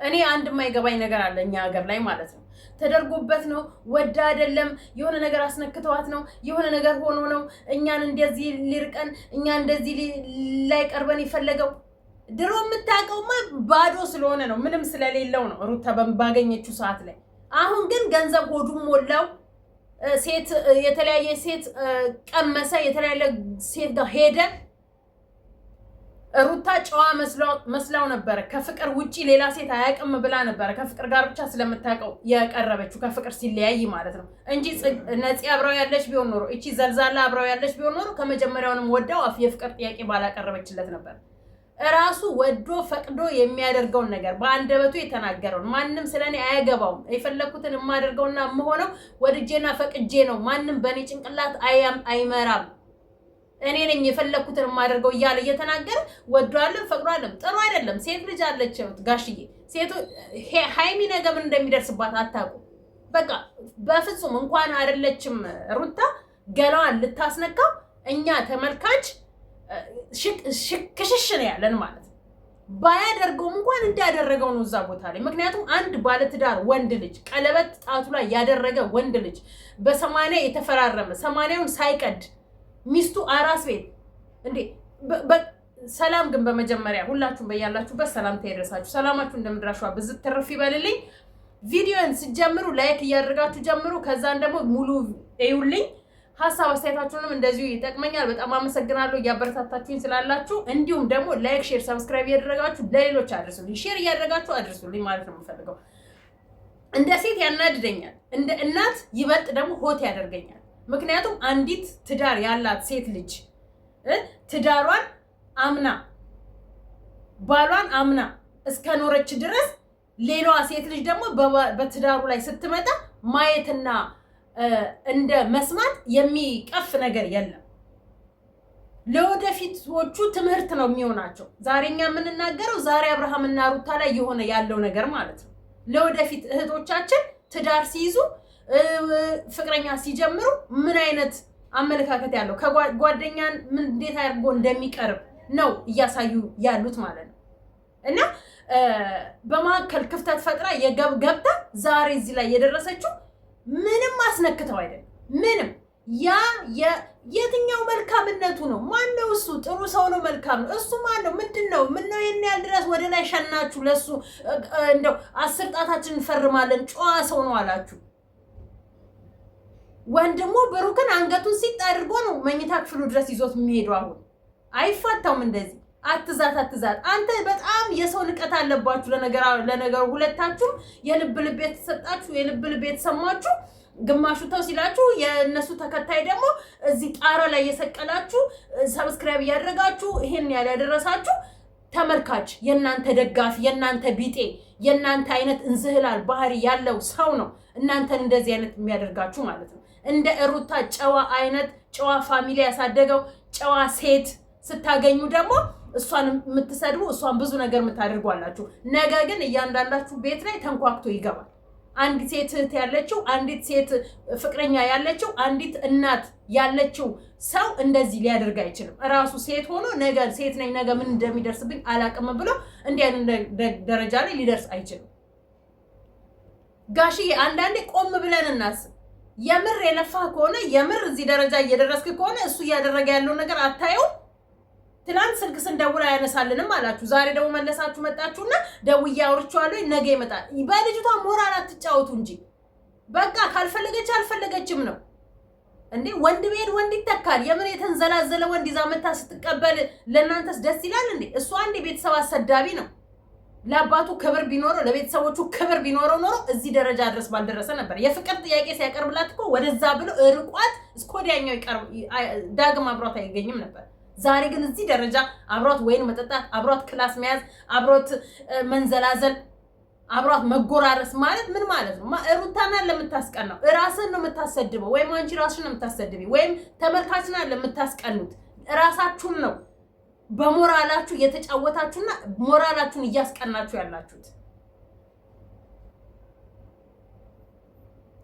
እኔ አንድ የማይገባኝ ነገር አለ እኛ ሀገር ላይ ማለት ነው። ተደርጎበት ነው ወዳ አይደለም የሆነ ነገር አስነክተዋት ነው የሆነ ነገር ሆኖ ነው እኛን እንደዚህ ሊርቀን እኛን እንደዚህ ላይ ቀርበን ይፈለገው። ድሮ የምታውቀውማ ባዶ ስለሆነ ነው ምንም ስለሌለው ነው ሩታ ባገኘችው ሰዓት ላይ። አሁን ግን ገንዘብ ሆዱም ሞላው። ሴት የተለያየ ሴት ቀመሰ፣ የተለያየ ሴት ጋር ሄደ። ሩታ ጨዋ መስላው ነበር። ከፍቅር ውጪ ሌላ ሴት አያውቅም ብላ ነበር። ከፍቅር ጋር ብቻ ስለምታውቀው የቀረበችው ከፍቅር ሲለያይ ማለት ነው እንጂ ነፂ አብራው ያለች ቢሆን ኖሮ እቺ ዘልዛላ አብራው ያለች ቢሆን ኖሮ ከመጀመሪያውንም ወዳው የፍቅር ጥያቄ ባላቀረበችለት ነበር። ራሱ ወዶ ፈቅዶ የሚያደርገውን ነገር በአንደበቱ የተናገረው ማንንም ስለኔ አያገባውም፣ የፈለኩትን የማደርገውና የምሆነው ወድጄና ፈቅጄ ነው፣ ማንንም በኔ ጭንቅላት አይመራም፣ እኔ ነኝ የፈለኩትን የማደርገው እያለ እየተናገረ ወዷልም ፈቅዷልም። ጥሩ አይደለም። ሴት ልጅ አለችው ጋሽዬ፣ ሴቱ ሃይሚ ነገ ምን እንደሚደርስባት አታውቁ። በቃ በፍጹም እንኳን አይደለችም ሩታ ገላዋን ልታስነካው እኛ ተመልካች ሽክሽሽ ነው ያለን ማለት ነው። ባያደርገውም እንኳን እንዳደረገው ነው እዛ ቦታ ላይ። ምክንያቱም አንድ ባለትዳር ወንድ ልጅ ቀለበት ጣቱ ላይ ያደረገ ወንድ ልጅ በ80 የተፈራረመ 80ውን ሳይቀድ ሚስቱ አራስ ቤት እንዴ! ሰላም ግን በመጀመሪያ ሁላችሁም በያላችሁበት ሰላምታ ይድረሳችሁ። ሰላማችሁ እንደምድራሹ ብዝት ትርፍ ይበልልኝ። ቪዲዮን ሲጀምሩ ላይክ እያደረጋችሁ ጀምሩ። ከዛን ደግሞ ሙሉ እዩልኝ። ሀሳብ አስተያየታችሁንም እንደዚሁ ይጠቅመኛል። በጣም አመሰግናለሁ እያበረታታችሁኝ ስላላችሁ። እንዲሁም ደግሞ ላይክ፣ ሼር፣ ሰብስክራይብ እያደረጋችሁ ለሌሎች አድርሱልኝ። ሼር እያደረጋችሁ አድርሱልኝ ማለት ነው የምፈልገው። እንደ ሴት ያናድደኛል፣ እንደ እናት ይበልጥ ደግሞ ሆት ያደርገኛል። ምክንያቱም አንዲት ትዳር ያላት ሴት ልጅ ትዳሯን አምና ባሏን አምና እስከኖረች ድረስ ሌላዋ ሴት ልጅ ደግሞ በትዳሩ ላይ ስትመጣ ማየትና እንደ መስማት የሚቀፍ ነገር የለም። ለወደፊቶቹ ትምህርት ነው የሚሆናቸው። ዛሬኛ የምንናገረው ዛሬ አብርሃምና ሩታ ላይ የሆነ ያለው ነገር ማለት ነው። ለወደፊት እህቶቻችን ትዳር ሲይዙ ፍቅረኛ ሲጀምሩ ምን አይነት አመለካከት ያለው ከጓደኛን ምን እንዴት አድርጎ እንደሚቀርብ ነው እያሳዩ ያሉት ማለት ነው። እና በማከል ክፍተት ፈጥራ ገብታ ዛሬ እዚህ ላይ የደረሰችው ምንም አስነክተው አይደለም። ምንም የትኛው መልካምነቱ ነው? ማነው እሱ? ጥሩ ሰው ነው፣ መልካም ነው። እሱ ማነው? ምንድነው? ምነው የኔ ያህል ድረስ ወደ ላይ ሸናችሁ? ለሱ እንደው 10 ጣታችንን እንፈርማለን ጨዋ ሰው ነው አላችሁ። ወንድሙ ብሩክን አንገቱን ሲጥ አድርጎ ነው መኝታ ክፍሉ ድረስ ይዞት የሚሄደው። አሁን አይፋታውም እንደዚህ። አትዛት። አንተ በጣም የሰው ንቀት አለባችሁ። ለነገሩ ሁለታችሁም የልብ የተሰጣችሁ የልብ የተሰማችሁ፣ ግማሹ ተው ሲላችሁ የነሱ ተከታይ ደግሞ እዚህ ጣራ ላይ የሰቀላችሁ ሰብስክራይብ ያደረጋችሁ ይሄን ያደረሳችሁ ተመልካች የናንተ ደጋፊ የናንተ ቢጤ የናንተ አይነት እንዝህላል ባህሪ ያለው ሰው ነው እናንተን እንደዚህ አይነት የሚያደርጋችሁ ማለት ነው። እንደ ሩታ ጨዋ አይነት ጨዋ ፋሚሊ ያሳደገው ጨዋ ሴት ስታገኙ ደግሞ እሷን የምትሰድቡ እሷን ብዙ ነገር የምታደርጓላችሁ። ነገ ግን እያንዳንዳችሁ ቤት ላይ ተንኳክቶ ይገባል። አንዲት ሴት እህት ያለችው፣ አንዲት ሴት ፍቅረኛ ያለችው፣ አንዲት እናት ያለችው ሰው እንደዚህ ሊያደርግ አይችልም። እራሱ ሴት ሆኖ ነገ ሴት ነኝ ነገ ምን እንደሚደርስብኝ አላቅም ብሎ እንዲህ አይነት ደረጃ ላይ ሊደርስ አይችልም። ጋሽዬ አንዳንዴ ቆም ብለን እናስብ። የምር የለፋ ከሆነ የምር እዚህ ደረጃ እየደረስክ ከሆነ እሱ እያደረገ ያለው ነገር አታየው? ትናንት ስልክ ስንደውል አያነሳልንም አላችሁ። ዛሬ ደግሞ መለሳችሁ መጣችሁና ደውዬ አውርቼዋለሁ ነገ ይመጣል። በልጅቷ ሞራል አትጫወቱ እንጂ በቃ ካልፈለገች አልፈለገችም ነው እንዴ። ወንድ ቤት ወንድ ይተካል። የምን የተንዘላዘለ ወንድ ይዛ መታ ስትቀበል ለእናንተስ ደስ ይላል እንዴ? እሱ አንድ ቤተሰብ አሰዳቢ ነው። ለአባቱ ክብር ቢኖረው ለቤተሰቦቹ ክብር ቢኖረው ኖሮ እዚህ ደረጃ ድረስ ባልደረሰ ነበር። የፍቅር ጥያቄ ሲያቀርብላት እኮ ወደዛ ብሎ እርቋት እስከ ወዲያኛው ዳግም አብሯት አይገኝም ነበር። ዛሬ ግን እዚህ ደረጃ አብሯት ወይን መጠጣት፣ አብሯት ክላስ መያዝ፣ አብሯት መንዘላዘል፣ አብሯት መጎራረስ ማለት ምን ማለት ነው? ሩታና ለምታስቀናው ራስን ነው የምታሰድበው፣ ወይም አንቺ ራስሽን ነው የምታሰድቢ፣ ወይም ተመልካችና ለምታስቀኑት ራሳችሁን ነው በሞራላችሁ እየተጫወታችሁና ሞራላችሁን እያስቀናችሁ ያላችሁት።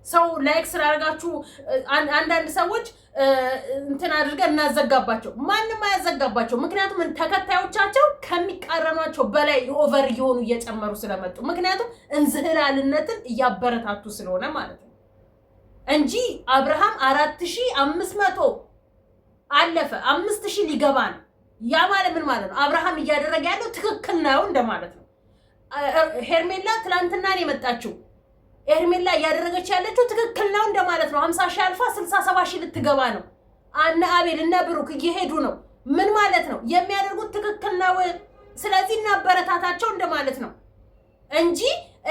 ሰው ላይክ ስላደረጋችሁ አንዳንድ ሰዎች እንትን አድርገን እናዘጋባቸው። ማንም አያዘጋባቸው። ምክንያቱም ተከታዮቻቸው ከሚቃረኗቸው በላይ ኦቨር እየሆኑ እየጨመሩ ስለመጡ፣ ምክንያቱም እንዝህላልነትን እያበረታቱ ስለሆነ ማለት ነው እንጂ አብርሃም 4500 አለፈ 5000 ሊገባ ነው። ያ ማለት ምን ማለት ነው? አብርሃም እያደረገ ያለው ትክክል ነው እንደማለት ነው። ሄርሜላ ትላንትና ነው የመጣችው። ሄርሜላ እያደረገች ያለችው ትክክል ነው እንደማለት ነው። 50,000 አልፋ 67,000 ልትገባ ነው። እነ አቤል እነ ብሩክ እየሄዱ ነው። ምን ማለት ነው? የሚያደርጉት ትክክል ነው። ስለዚህ እናበረታታቸው እንደማለት ነው እንጂ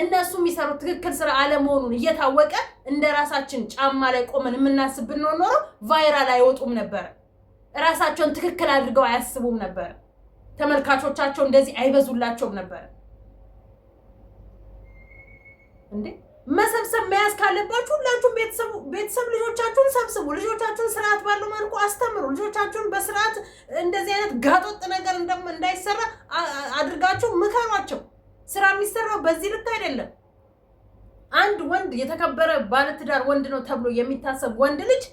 እነሱ የሚሰሩት ትክክል ስራ አለመሆኑን እየታወቀ እንደራሳችን ጫማ ላይ ቆመን የምናስብ ብንሆን ኖሮ ቫይራል አይወጡም ነበር። ራሳቸውን ትክክል አድርገው አያስቡም ነበር። ተመልካቾቻቸው እንደዚህ አይበዙላቸውም ነበር። እንዴ መሰብሰብ መያዝ ካለባችሁ ሁላችሁም ቤተሰብ ልጆቻችሁን ሰብስቡ። ልጆቻችሁን ስርዓት ባለው መልኩ አስተምሩ። ልጆቻችሁን በስርዓት እንደዚህ አይነት ጋጦጥ ነገር እንዳይሰራ አድርጋችሁ ምከሯቸው። ስራ የሚሰራው በዚህ ልክ አይደለም። አንድ ወንድ የተከበረ ባለትዳር ወንድ ነው ተብሎ የሚታሰብ ወንድ ልጅ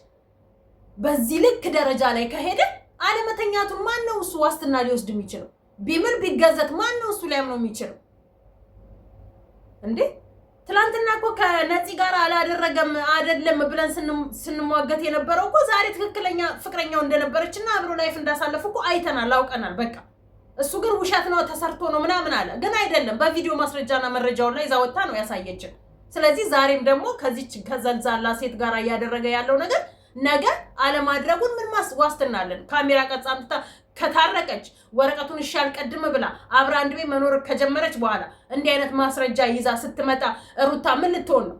በዚህ ልክ ደረጃ ላይ ከሄደ አለመተኛቱን ማን ነው እሱ ዋስትና ሊወስድ የሚችለው? ቢምል ቢገዘት ማን ነው እሱ ሊያምነው የሚችለው? እንዴ ትላንትና እኮ ከነፂ ጋር አላደረገም አይደለም ብለን ስንሟገት የነበረው እኮ ዛሬ ትክክለኛ ፍቅረኛው እንደነበረችና አብሮ ላይፍ እንዳሳለፉ እኮ አይተናል፣ አውቀናል። በቃ እሱ ግን ውሸት ነው ተሰርቶ ነው ምናምን አለ። ግን አይደለም፣ በቪዲዮ ማስረጃና መረጃውን ላይ ዛወጣ ነው ያሳየችን። ስለዚህ ዛሬም ደግሞ ከዚች ከዘልዛላ ሴት ጋር እያደረገ ያለው ነገር ነገ አለማድረጉን ምን ዋስትና አለን? ካሜራ ቀርጻ አምጥታ ከታረቀች ወረቀቱን እሺ አልቀድም ብላ አብራ አንድ ቤት መኖር ከጀመረች በኋላ እንዲህ አይነት ማስረጃ ይዛ ስትመጣ ሩታ ምን ልትሆን ነው?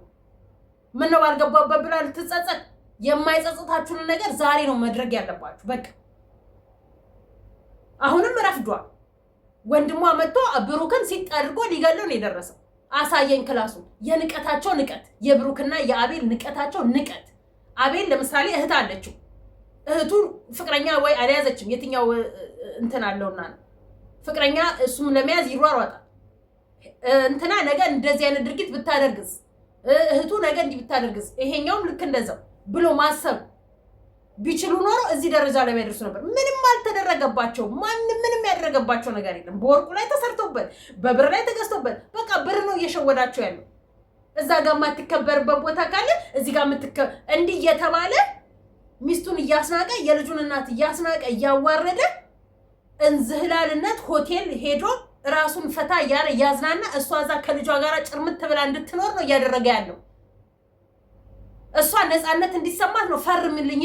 ምን ነው ባልገባበት ብላ ልትጸጸት? የማይጸጸታችሁን ነገር ዛሬ ነው መድረግ ያለባችሁ። በቃ አሁንም ረፍዷል። ወንድሟ መጥቶ ብሩክን ሲጥ አድርጎ ሊገለው ነው የደረሰው። አሳየኝ ክላሱ። የንቀታቸው ንቀት፣ የብሩክና የአቤል ንቀታቸው ንቀት። አቤል ለምሳሌ እህት አለችው። እህቱ ፍቅረኛ ወይ አልያዘችም። የትኛው እንትን አለውና ፍቅረኛ እሱም ለመያዝ ይሯሯጣል። እንትና ነገ እንደዚህ አይነት ድርጊት ብታደርግስ፣ እህቱ ነገ እንዲህ ብታደርግስ፣ ይሄኛውም ልክ እንደዛው ብሎ ማሰብ ቢችሉ ኖሮ እዚህ ደረጃ ላይ ያደርሱ ነበር። ምንም አልተደረገባቸው። ማንም ምንም ያደረገባቸው ነገር የለም። በወርቁ ላይ ተሰርቶበት፣ በብር ላይ ተገዝቶበት፣ በቃ ብር ነው እየሸወዳቸው ያለው። እዛ ጋር የማትከበርበት ቦታ ካለ እዚህ ጋር እንዲህ እየተባለ ሚስቱን እያስናቀ የልጁን እናት እያስናቀ እያዋረደ እንዝህላልነት ሆቴል ሄዶ ራሱን ፈታ እያለ እያዝናና እሷ እዛ ከልጇ ጋር ጭርምት ብላ እንድትኖር ነው እያደረገ ያለው። እሷ ነፃነት እንዲሰማት ነው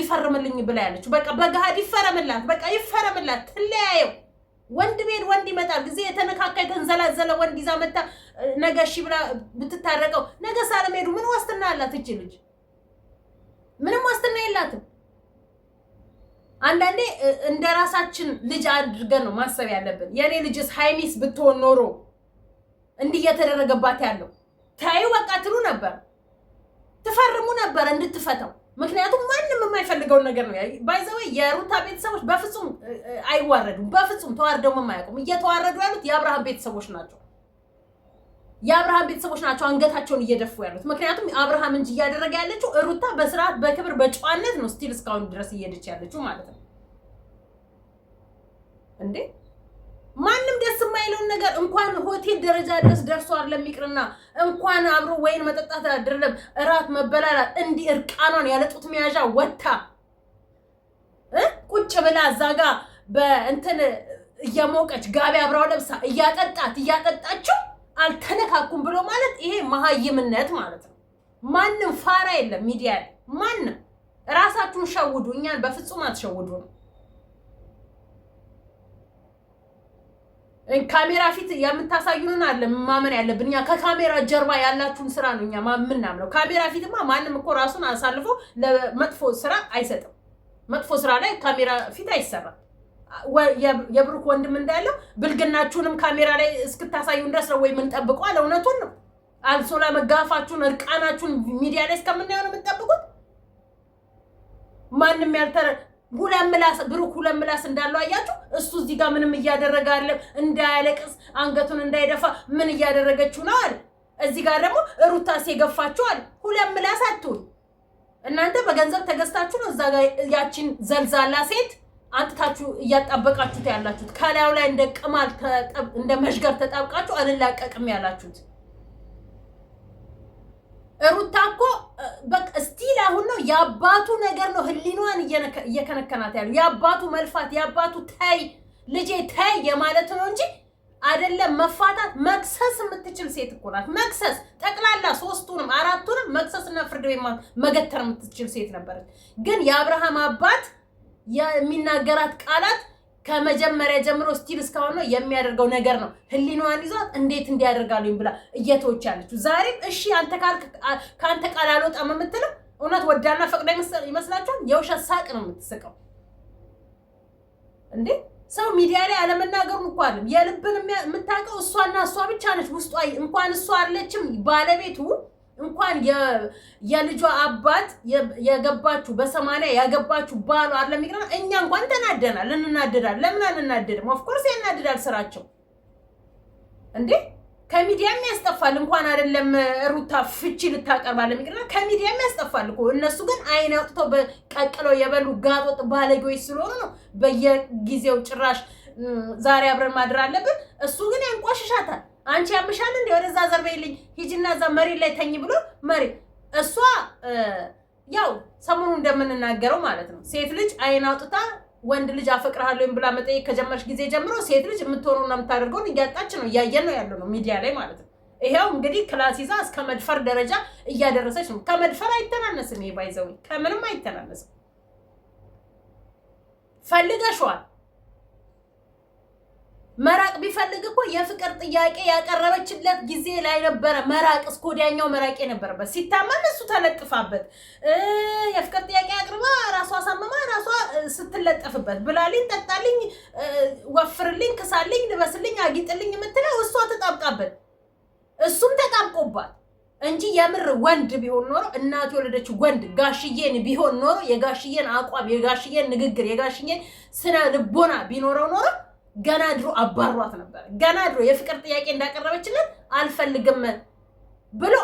ይፈርምልኝ ብላ ያለችው። በቃ በገሃድ ይፈረምላት፣ በቃ ይፈረምላት፣ ትለያየው። ወንድ ቤት ወንድ ይመጣል። ጊዜ የተነካካ የተንዘላዘለ ወንድ ይዛ መጣ ነገ እሺ ብላ ብትታረቀው ነገ ሳለመሄዱ ምን ዋስትና አላት? እቺ ልጅ ምንም ዋስትና የላትም። አንዳንዴ እንደራሳችን ልጅ አድርገን ነው ማሰብ ያለብን። የኔ ልጅስ ሃይሚስ ብትሆን ኖሮ እንዲህ እየተደረገባት ያለው ታዩ በቃ ትሉ ነበር፣ ትፈርሙ ነበር እንድትፈታው። ምክንያቱም ማንም የማይፈልገውን ነገር ነው። ባይዘው የሩታ ቤተሰቦች በፍጹም አይዋረዱም፣ በፍጹም ተዋርደው የማያውቁም። እየተዋረዱ ያሉት የአብርሃም ቤተሰቦች ናቸው። የአብርሃም ቤተሰቦች ናቸው አንገታቸውን እየደፉ ያሉት። ምክንያቱም አብርሃም እንጂ እያደረገ ያለችው ሩታ በስርዓት በክብር በጨዋነት ነው ስቲል እስካሁን ድረስ እየሄደች ያለችው ማለት ነው። እንዴ ማንም ደስ የማይለውን ነገር እንኳን ሆቴል ደረጃ ድረስ ደርሶ አይደለም ይቅርና እንኳን አብሮ ወይን መጠጣት አይደለም እራት መበላላት እንዲህ እርቃኗን ያለጡት መያዣ ወጣ ቁጭ ብላ ዛጋ በእንትን እየሞቀች ጋቢ አብራው ለብሳ እያጠጣችው አልተነካኩም ብሎ ማለት ይሄ መሃይምነት ማለት ነው። ማንም ፋራ የለም ሚዲያ ላይ ማንም። ራሳችሁን ሸውዱ፣ እኛን በፍጹም አትሸውዱ። ካሜራ ፊት የምታሳዩን አለ ማመን ያለብን እኛ ከካሜራ ጀርባ ያላችሁን ስራ ነው እኛ ምናምነው። ካሜራ ፊትማ ማንም እኮ ራሱን አሳልፎ ለመጥፎ ስራ አይሰጥም። መጥፎ ስራ ላይ ካሜራ ፊት አይሰራም። የብሩክ ወንድም እንዳለው ብልግናችሁንም ካሜራ ላይ እስክታሳዩን ድረስ ነው ወይ ምን ጠብቁ አለ። እውነቱን ነው። አልሶላ መጋፋችሁን እርቃናችሁን ሚዲያ ላይ እስከምናየው ነው የምትጠብቁት። ማንም ያልተረ ብሩክ ሁለት ምላስ እንዳለው አያችሁ። እሱ እዚህ ጋር ምንም እያደረገ አይደለም፣ እንዳያለቅስ አንገቱን እንዳይደፋ ምን እያደረገችው ነው አለ። እዚህ ጋር ደግሞ ሩታስ የገፋችኋል ሁለት ምላስ አትሁን እናንተ በገንዘብ ተገዝታችሁ ነው እዛ ጋር ያቺን ዘልዛላ ሴት አንጥታችሁ እያጣበቃችሁት ያላችሁት ከላዩ ላይ እንደ ቅማል እንደ መሽገር ተጣብቃችሁ አልላቀቅም ያላችሁት ሩታ እኮ በቃ ስቲል አሁን ነው ያባቱ ነገር ነው ህሊኗን እየከነከናት ያለው ያባቱ መልፋት ያባቱ ታይ ልጄ ታይ የማለት ነው እንጂ አይደለም መፋታት መክሰስ የምትችል ሴት እኮ ናት መክሰስ ጠቅላላ ሶስቱንም አራቱንም መክሰስና ፍርድ ቤት መገተር የምትችል ሴት ነበረች ግን የአብርሃም አባት የሚናገራት ቃላት ከመጀመሪያ ጀምሮ ስቲል እስካሁን ነው የሚያደርገው ነገር ነው ህሊኗን ይዟት እንዴት እንዲያደርጋሉኝ ብላ እየተወች ያለችው ዛሬም እሺ አንተ ካንተ ቃል አልወጣም የምትለው እውነት ወዳና ፈቅዳ ይመስላችኋል የውሸት ሳቅ ነው የምትስቀው እንዴ ሰው ሚዲያ ላይ አለመናገሩ እንኳን የልብን የምታውቀው እሷና እሷ ብቻ ነች ውስጧ እንኳን እሷ አለችም ባለቤቱ እንኳን የልጇ አባት የገባችሁ በ80 ያገባችሁ ባሉ አይደለም ይገና እኛ እንኳን ተናደናል እንናደዳለን ለምን አንናደድም ኦፍ ኮርስ ያናደዳል ስራቸው እንዴ ከሚዲያም ያስጠፋል እንኳን አይደለም ሩታ ፍቺ ልታቀርባለ ይገና ከሚዲያም ያስጠፋል እኮ እነሱ ግን አይን አውጥተው በቀቅለው የበሉ ጋጦጥ ባለጌዎች ስለሆኑ ነው በየጊዜው ጭራሽ ዛሬ አብረን ማድር አለብን እሱ ግን ያንቋሽሻታል አንቺ ያምሻል እንዴ ወደዛ ዘርበይልኝ ሂጂና ዛ መሪ ላይ ተኝ ብሎ መሪ እሷ ያው ሰሞኑን እንደምንናገረው ማለት ነው ሴት ልጅ አይን አውጥታ ወንድ ልጅ አፈቅርሃለሁ ብላ መጠየቅ ከጀመረች ጊዜ ጀምሮ ሴት ልጅ የምትሆነውና የምታደርገው እያጣች ነው እያየን ነው ያለው ነው ሚዲያ ላይ ማለት ነው ይሄው እንግዲህ ክላስ ይዛ እስከ መድፈር ደረጃ እያደረሰች ነው ከመድፈር አይተናነስም ይሄ ባይዘው ከምንም አይተናነስም ፈልገሽዋል መራቅ ቢፈልግ እኮ የፍቅር ጥያቄ ያቀረበችለት ጊዜ ላይ ነበር መራቅ እስኮዲያኛው መራቅ የነበረበት ሲታመም እሱ ተለጥፋበት የፍቅር ጥያቄ አቅርባ ራሷ ሳመማ ራሷ ስትለጠፍበት ብላልኝ ጠጣልኝ ወፍርልኝ ክሳልኝ ልበስልኝ አጊጥልኝ የምትለው እሷ ተጣብቃበት እሱም ተጣብቆባት እንጂ የምር ወንድ ቢሆን ኖሮ እናት የወለደች ወንድ ጋሽዬን ቢሆን ኖሮ የጋሽዬን አቋም የጋሽዬን ንግግር የጋሽዬን ስነ ልቦና ቢኖረው ኖሮ ገና ድሮ አባሯት ነበር ገና ድሮ የፍቅር ጥያቄ እንዳቀረበችለት አልፈልግም ብሎ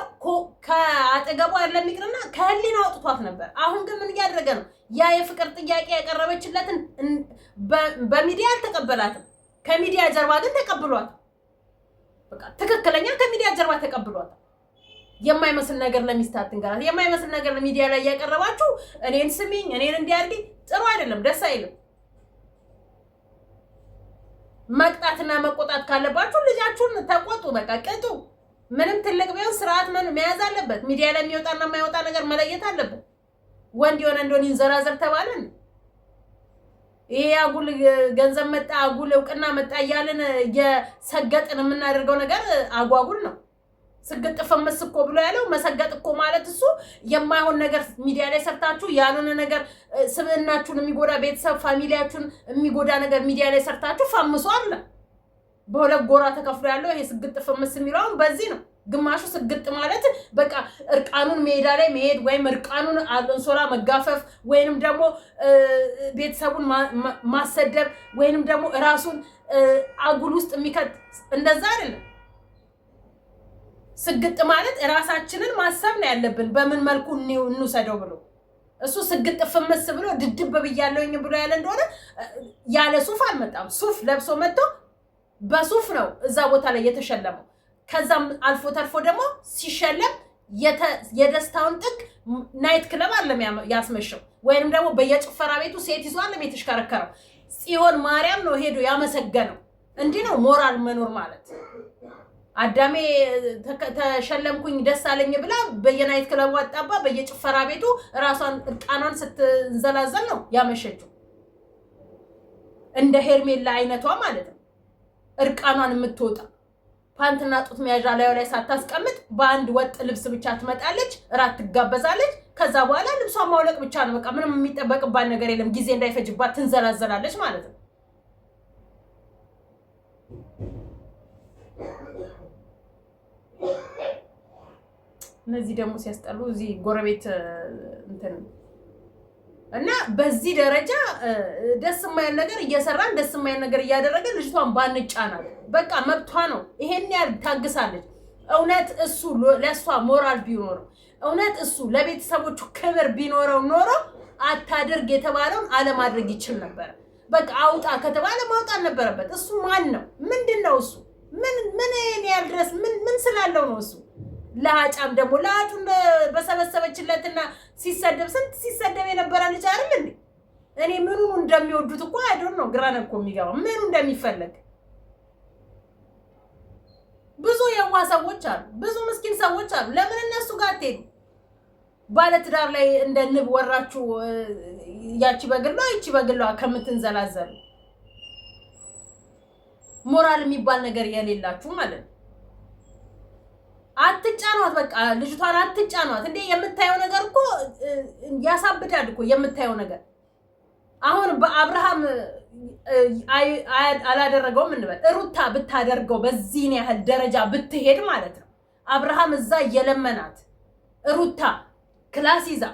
ከአጠገቧ ያለም ይቅርና ከህሊና አውጥቷት ነበር አሁን ግን ምን ያደረገ ነው ያ የፍቅር ጥያቄ ያቀረበችለትን በሚዲያ አልተቀበላትም ከሚዲያ ጀርባ ግን ተቀብሏት በቃ ትክክለኛ ከሚዲያ ጀርባ ተቀብሏት የማይመስል ነገር ለሚስታት እንገራት የማይመስል ነገር ለሚዲያ ላይ ያቀረባችሁ እኔን ስሚኝ እኔን እንዲያርዲ ጥሩ አይደለም ደስ አይልም መቅጣትና መቆጣት ካለባችሁ ልጃችሁን ተቆጡ በቃ ቅጡ ምንም ትልቅ ቢሆን ስርዓት መያዝ አለበት ሚዲያ ላይ የሚወጣና የማይወጣ ነገር መለየት አለበት ወንድ የሆነ እንደሆነ ይንዘራዘር ተባለን ይሄ አጉል ገንዘብ መጣ አጉል እውቅና መጣ ያለን የሰገጥን የምናደርገው ነገር አጓጉል ነው ስግጥ ፈመስ እኮ ብሎ ያለው መሰገጥ እኮ ማለት እሱ የማይሆን ነገር ሚዲያ ላይ ሰርታችሁ ያሉን ነገር ስብዕናችሁን የሚጎዳ ቤተሰብ ፋሚሊያችሁን የሚጎዳ ነገር ሚዲያ ላይ ሰርታችሁ ፈምሱ አለ በሁለት ጎራ ተከፍሎ ያለው ይሄ ስግጥ ፈመስ የሚለው በዚህ ነው ግማሹ ስግጥ ማለት በቃ እርቃኑን ሜዳ ላይ መሄድ ወይም እርቃኑን አንሶላ መጋፈፍ ወይንም ደግሞ ቤተሰቡን ማሰደብ ወይንም ደግሞ ራሱን አጉል ውስጥ የሚከት እንደዛ አይደለም ስግጥ ማለት ራሳችንን ማሰብ ነው ያለብን በምን መልኩ እንውሰደው ብሎ እሱ ስግጥ ፍምስ ብሎ ድድብ ብያለውኝ ብሎ ያለ እንደሆነ ያለ ሱፍ አልመጣም ሱፍ ለብሶ መጥቶ በሱፍ ነው እዛ ቦታ ላይ የተሸለመው ከዛም አልፎ ተርፎ ደግሞ ሲሸለም የደስታውን ጥግ ናይት ክለብ አለም ያስመሸው ወይንም ደግሞ በየጭፈራ ቤቱ ሴት ይዟል ለቤትሽከረከረው ጽዮን ማርያም ነው ሄዶ ያመሰገነው እንዴ ነው ሞራል መኖር ማለት አዳሜ ተሸለምኩኝ ደስ አለኝ ብላ በየናይት ክለብ ወጣባ በየጭፈራ ቤቱ ራሷን እርቃኗን ስትንዘላዘል ነው ያመሸችው እንደ ሄርሜላ አይነቷ ማለት ነው እርቃኗን የምትወጣ ፓንትና ጡት መያዣ ላይ ሳታስቀምጥ በአንድ ወጥ ልብስ ብቻ ትመጣለች ራት ትጋበዛለች ከዛ በኋላ ልብሷን ማውለቅ ብቻ ነው በቃ ምንም የሚጠበቅባት ነገር የለም ጊዜ እንዳይፈጅባት ትንዘላዘላለች ማለት ነው እነዚህ ደግሞ ሲያስጠሉ እዚህ ጎረቤት እንትን እና በዚህ ደረጃ ደስ የማይል ነገር እየሰራን ደስ የማይል ነገር እያደረገ ልጅቷን ባንጫናት በቃ መብቷ ነው ይሄን ያህል ታግሳለች እውነት እሱ ለሷ ሞራል ቢኖረው እውነት እሱ ለቤተሰቦቹ ክብር ቢኖረው ኖሮ አታድርግ የተባለውን አለማድረግ ይችል ነበር። በቃ አውጣ ከተባለ ማውጣት ነበረበት። እሱ ማን ነው? ምንድነው እሱ? ምን ያህል ድረስ ምን ስላለው ነው እሱ? ለአጫም ደግሞ ለአጩን በሰበሰበችለትና ሲሰደብ ስንት ሲሰደብ የነበረ ልጅ አይደል እንዴ? እኔ ምኑ እንደሚወዱት እኮ አይዶን ነው ግራ ነው እኮ የሚገባ ምኑ እንደሚፈለግ። ብዙ የዋ ሰዎች አሉ፣ ብዙ ምስኪን ሰዎች አሉ። ለምን እነሱ ጋር አትሄዱ? ባለትዳር ላይ እንደ ንብ ወራችሁ ያቺ በግሏ ይቺ በግሏ ከምትንዘላዘሉ ሞራል የሚባል ነገር የሌላችሁ ማለት ነው። አትጫኗት፣ በቃ ልጅቷን አትጫኗት። እንዴ የምታየው ነገር እኮ ያሳብዳል እኮ የምታየው ነገር። አሁን በአብርሃም አላደረገውም እንበል፣ ሩታ ብታደርገው በዚህን ያህል ደረጃ ብትሄድ ማለት ነው። አብርሃም እዛ የለመናት ሩታ ክላስ ይዛ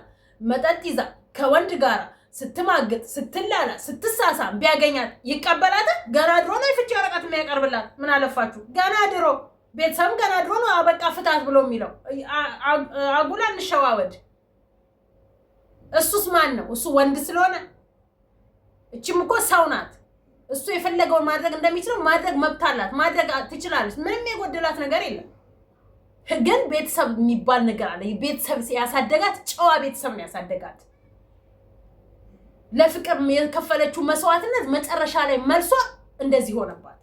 መጠጥ ይዛ ከወንድ ጋር ስትማግጥ ስትላላ ስትሳሳም ቢያገኛት ይቀበላታል? ገና ድሮ ነው የፍቺ ወረቀት የሚያቀርብላት። ምን አለፋችሁ ገና ድሮ ቤተሰብም ገና ድሮ ነው በቃ ፍታት ብሎ የሚለው። አጉላ እንሸዋወድ። እሱስ ማን ነው? እሱ ወንድ ስለሆነ እቺም እኮ ሰው ናት። እሱ የፈለገውን ማድረግ እንደሚችለው ማድረግ መብት አላት፣ ማድረግ ትችላለች። ምንም የጎደላት ነገር የለም። ግን ቤተሰብ የሚባል ነገር አለ። ቤተሰብ ያሳደጋት ጨዋ ቤተሰብ ነው ያሳደጋት። ለፍቅር የከፈለችው መስዋዕትነት መጨረሻ ላይ መልሷ እንደዚህ ሆነባት።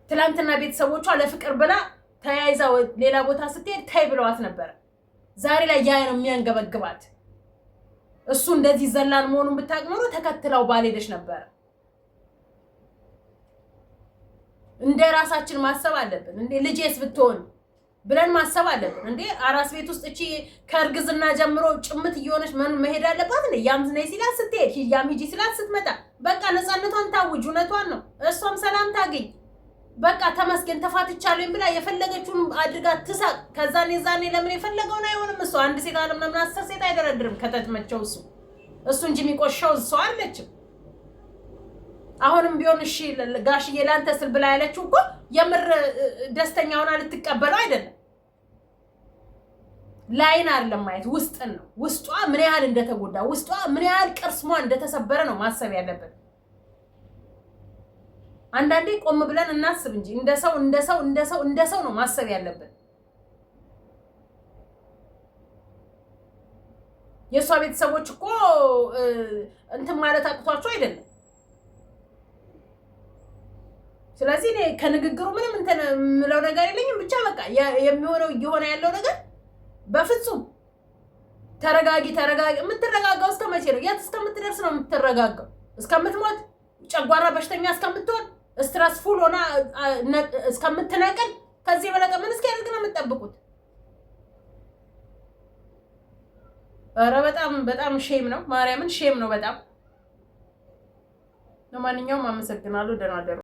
ትላንትና ቤተሰቦቿ ለፍቅር ብላ ተያይዛ ሌላ ቦታ ስትሄድ ታይ ብለዋት ነበር። ዛሬ ላይ ያ ነው የሚያንገበግባት። እሱ እንደዚህ ዘላን መሆኑን ብታውቅ ኖሮ ተከትለው ባልሄደች ነበር። እንደ ራሳችን ማሰብ አለብን። እንዴ ልጄስ ብትሆን ብለን ማሰብ አለብን። እንዴ አራስ ቤት ውስጥ እቺ ከእርግዝና ጀምሮ ጭምት እየሆነች መሄድ አለባት እንዴ? ያም ነይ ሲላት ስትሄድ ያም ሂጂ ሲላት ስትመጣ በቃ ነፃነቷን ታውጅ። እውነቷን ነው። እሷም ሰላም ታገኝ። በቃ ተመስገን ተፋትቻለሁ ብላ የፈለገችውን አድርጋ ትሳቅ። ከዛኔ ዛኔ ለምን የፈለገውን አይሆንም። እሱ አንድ ሴት አለም ለምን 10 ሴት አይደረድርም? ከተመቸው እሱ እንጂ የሚቆሻው እሱ አይደለችም። አሁንም ቢሆን እሺ ጋሽዬ ላንተ ስል ብላ ያለችው እኮ የምር ደስተኛ ሆና ልትቀበለው አይደለም። ላይን አይደለም ማየት ውስጥን ነው። ውስጧ ምን ያህል እንደተጎዳ፣ ውስጧ ምን ያህል ቅርስሟ እንደተሰበረ ነው ማሰብ ያለብን። አንዳንዴ ቆም ብለን እናስብ እንጂ እንደሰው ነው ማሰብ ያለብን። የሷ ቤተሰቦች እኮ እንትን ማለት አቅቷቸው አይደለም። ስለዚህ እኔ ከንግግሩ ምንም እንትን የምለው ነገር የለኝም። ብቻ በቃ የሚሆነው እየሆነ ያለው ነገር በፍጹም ተረጋጊ። የምትረጋጋው እስከመቼ ነው? የት እስከምትደርስ ነው የምትረጋጋው? እስከምትሞት? ጨጓራ በሽተኛ እስከምትሆን? ስትረስፉል ሆና እስከምትነቅል? ከዚህ በለጠ ምን እስኪያደርግ ነው የምትጠብቁት? ኧረ በጣም ሼም ነው። ማርያምን ሼም ነው በጣም። ለማንኛውም አመሰግናለሁ። ደህና ደሩ።